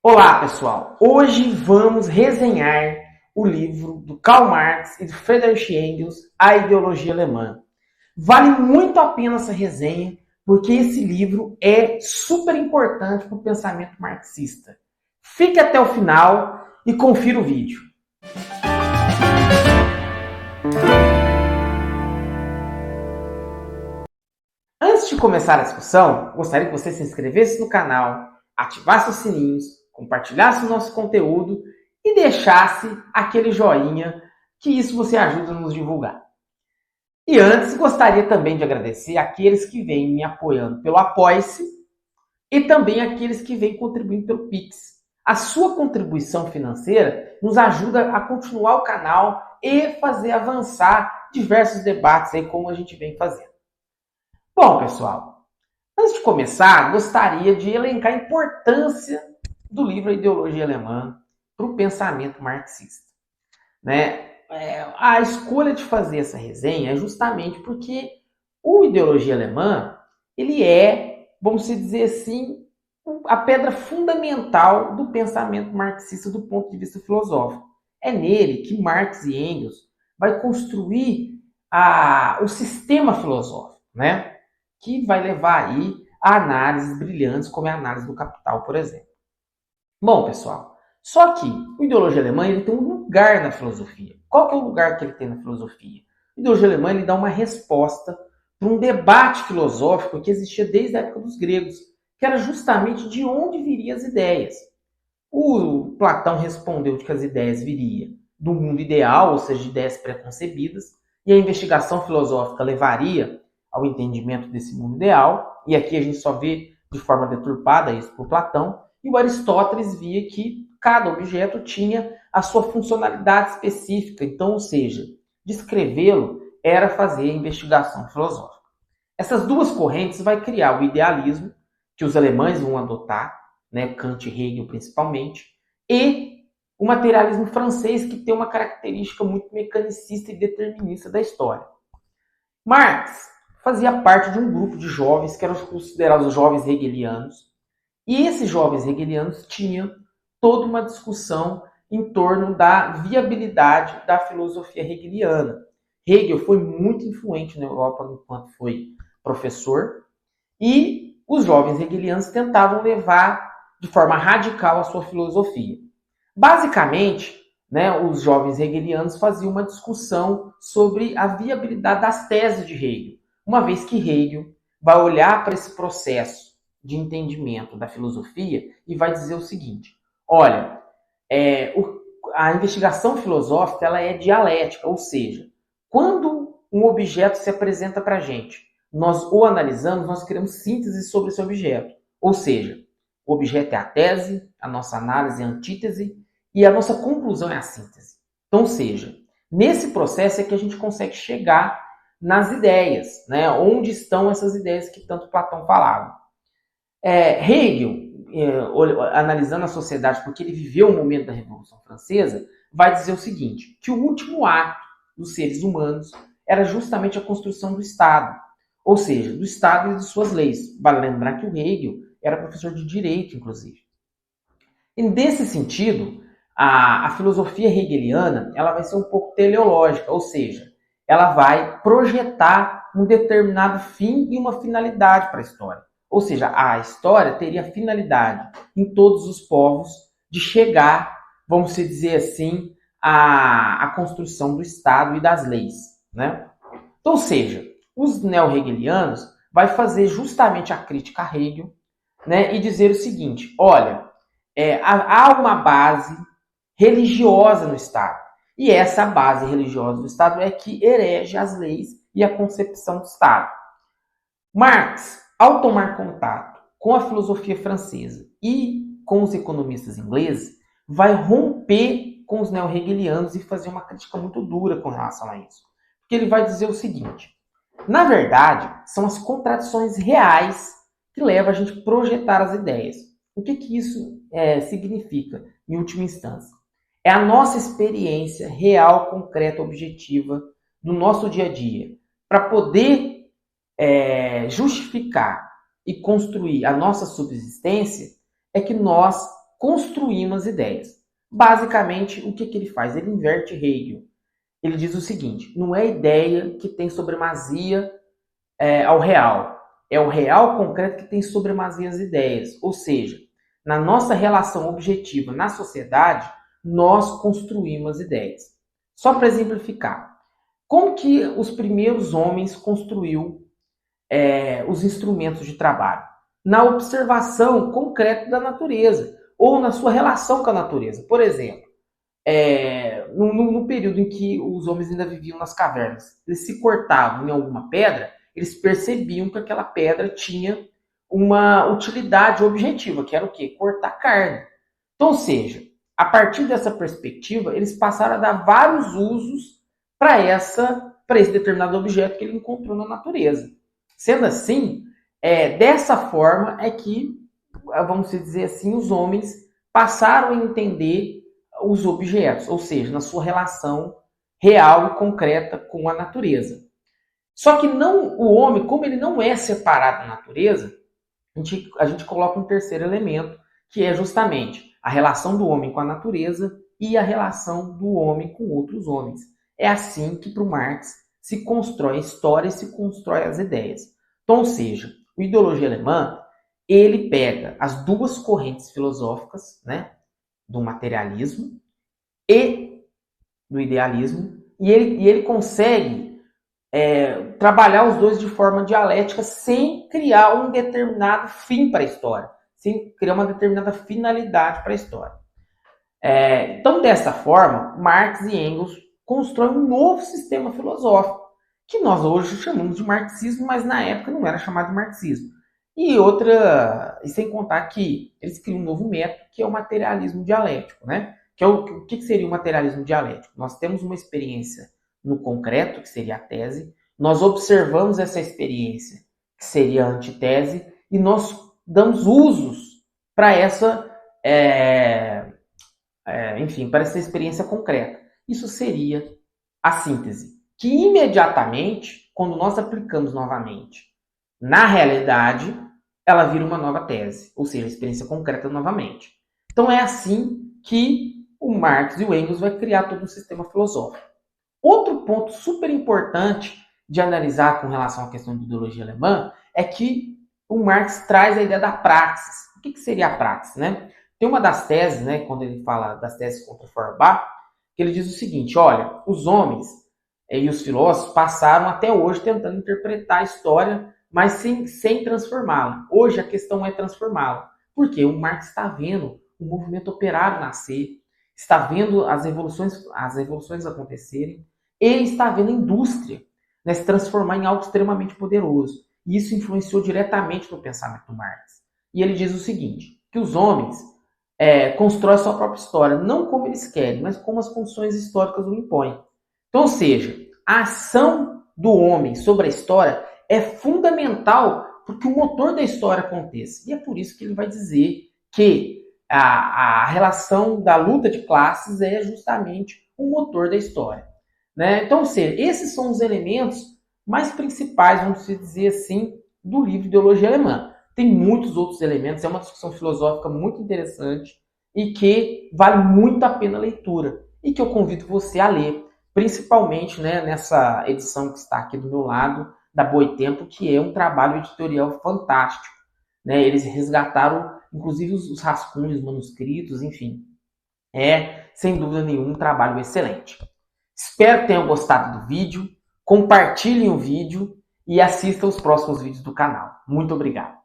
Olá, pessoal! Hoje vamos resenhar o livro do Karl Marx e do Friedrich Engels, A Ideologia Alemã. Vale muito a pena essa resenha, porque esse livro é super importante para o pensamento marxista. Fique até o final e confira o vídeo. Antes de começar a discussão, gostaria que você se inscrevesse no canal, ativasse os sininhos, compartilhasse o nosso conteúdo e deixasse aquele joinha, que isso você ajuda a nos divulgar. E antes, gostaria também de agradecer aqueles que vêm me apoiando pelo Apoia-se e também aqueles que vêm contribuindo pelo Pix. A sua contribuição financeira nos ajuda a continuar o canal e fazer avançar diversos debates aí, como a gente vem fazendo. Bom, pessoal, antes de começar, gostaria de elencar a importância do livro A Ideologia Alemã para o pensamento marxista. A escolha de fazer essa resenha é justamente porque o Ideologia Alemã, ele é, vamos dizer assim, a pedra fundamental do pensamento marxista do ponto de vista filosófico. É nele que Marx e Engels vai construir o sistema filosófico, que vai levar aí a análises brilhantes, como é a análise do Capital, por exemplo. Bom, pessoal, só que o Ideologia Alemã ele tem um lugar na filosofia. Qual que é o lugar que ele tem na filosofia? O Ideologia Alemã ele dá uma resposta para um debate filosófico que existia desde a época dos gregos, que era justamente de onde viriam as ideias. O Platão respondeu que as ideias viriam do mundo ideal, ou seja, de ideias pré-concebidas, e a investigação filosófica levaria ao entendimento desse mundo ideal, e aqui a gente só vê de forma deturpada isso por Platão, e o Aristóteles via que cada objeto tinha a sua funcionalidade específica, então, ou seja, descrevê-lo era fazer a investigação filosófica. Essas duas correntes vai criar o idealismo, que os alemães vão adotar, Kant e Hegel principalmente, e o materialismo francês, que tem uma característica muito mecanicista e determinista da história. Marx fazia parte de um grupo de jovens que eram considerados os jovens hegelianos, e esses jovens hegelianos tinham toda uma discussão em torno da viabilidade da filosofia hegeliana. Hegel foi muito influente na Europa enquanto foi professor, e os jovens hegelianos tentavam levar de forma radical a sua filosofia. Basicamente, os jovens hegelianos faziam uma discussão sobre a viabilidade das teses de Hegel, uma vez que Hegel vai olhar para esse processo de entendimento da filosofia e vai dizer o seguinte: olha, a investigação filosófica ela é dialética, ou seja, quando um objeto se apresenta para a gente, nós o analisamos, nós criamos síntese sobre esse objeto. Ou seja, o objeto é a tese, a nossa análise é a antítese e a nossa conclusão é a síntese. Então, ou seja, nesse processo é que a gente consegue chegar nas ideias, onde estão essas ideias que tanto Platão falava. Hegel, analisando a sociedade, porque ele viveu o momento da Revolução Francesa, vai dizer o seguinte, que o último ato dos seres humanos era justamente a construção do Estado, ou seja, do Estado e de suas leis. Vale lembrar que o Hegel era professor de direito, inclusive. E nesse sentido, a filosofia hegeliana ela vai ser um pouco teleológica, ou seja, ela vai projetar um determinado fim e uma finalidade para a história. Ou seja, a história teria a finalidade em todos os povos de chegar, vamos dizer assim, à construção do Estado e das leis. Então, ou seja, os neo-hegelianos vai fazer justamente a crítica a Hegel e dizer o seguinte: olha, há uma base religiosa no Estado. E essa base religiosa do Estado é que erege as leis e a concepção do Estado. Marx, ao tomar contato com a filosofia francesa e com os economistas ingleses, vai romper com os neo-hegelianos e fazer uma crítica muito dura com relação a isso. Porque ele vai dizer o seguinte: na verdade, são as contradições reais que levam a gente a projetar as ideias. O que isso significa, em última instância? É a nossa experiência real, concreta, objetiva do nosso dia a dia. Para poder justificar e construir a nossa subsistência, é que nós construímos ideias. Basicamente, o que ele faz? Ele inverte Hegel. Ele diz o seguinte: não é a ideia que tem supremacia ao real. É o real concreto que tem supremacia às ideias. Ou seja, na nossa relação objetiva na sociedade, nós construímos ideias. Só para exemplificar, como que os primeiros homens construíram os instrumentos de trabalho? Na observação concreta da natureza, ou na sua relação com a natureza. Por exemplo, no período em que os homens ainda viviam nas cavernas, eles se cortavam em alguma pedra, eles percebiam que aquela pedra tinha uma utilidade objetiva, que era o quê? Cortar carne. Então, ou seja, a partir dessa perspectiva, eles passaram a dar vários usos para esse determinado objeto que ele encontrou na natureza. Sendo assim, dessa forma é que, vamos dizer assim, os homens passaram a entender os objetos, ou seja, na sua relação real e concreta com a natureza. Só que não, o homem, como ele não é separado da natureza, a gente coloca um terceiro elemento, que é justamente a relação do homem com a natureza e a relação do homem com outros homens. É assim que, para o Marx, se constrói a história e se constrói as ideias. Então, ou seja, o Ideologia Alemã, ele pega as duas correntes filosóficas, né, do materialismo e do idealismo, e ele consegue trabalhar os dois de forma dialética sem criar um determinado fim para a história, sem criar uma determinada finalidade para a história. Então, dessa forma, Marx e Engels constroem um novo sistema filosófico, que nós hoje chamamos de marxismo, mas na época não era chamado de marxismo. E sem contar que eles criam um novo método, que é o materialismo dialético, né? O que seria o materialismo dialético? Nós temos uma experiência no concreto, que seria a tese, nós observamos essa experiência, que seria a antitese, e nós damos usos para para essa experiência concreta. Isso seria a síntese, que imediatamente, quando nós aplicamos novamente na realidade, ela vira uma nova tese, ou seja, a experiência concreta novamente. Então é assim que o Marx e o Engels vai criar todo um sistema filosófico. Outro ponto super importante de analisar com relação à questão da ideologia alemã é que o Marx traz a ideia da praxis. O que seria a praxis, né? Tem uma das teses, né, quando ele fala das teses contra Feuerbach, que ele diz o seguinte: olha, os homens e os filósofos passaram até hoje tentando interpretar a história, mas sem transformá-la. Hoje a questão é transformá-la. Porque o Marx está vendo o movimento operário nascer, está vendo as revoluções acontecerem, e está vendo a indústria, né, se transformar em algo extremamente poderoso. E isso influenciou diretamente no pensamento do Marx. E ele diz o seguinte, que os homens constroem sua própria história, não como eles querem, mas como as condições históricas o impõem. Então, ou seja, a ação do homem sobre a história é fundamental para que o motor da história aconteça. E é por isso que ele vai dizer que a relação da luta de classes é justamente o motor da história. Né? Então, ou seja, esses são os elementos mais principais, vamos dizer assim, do livro Ideologia Alemã. Tem muitos outros elementos, é uma discussão filosófica muito interessante e que vale muito a pena a leitura. E que eu convido você a ler, principalmente, né, nessa edição que está aqui do meu lado, da Boitempo, que é um trabalho editorial fantástico. Né? Eles resgataram, inclusive, os rascunhos, manuscritos, enfim. É, sem dúvida nenhuma, um trabalho excelente. Espero que tenham gostado do vídeo. Compartilhem o vídeo e assistam os próximos vídeos do canal. Muito obrigado.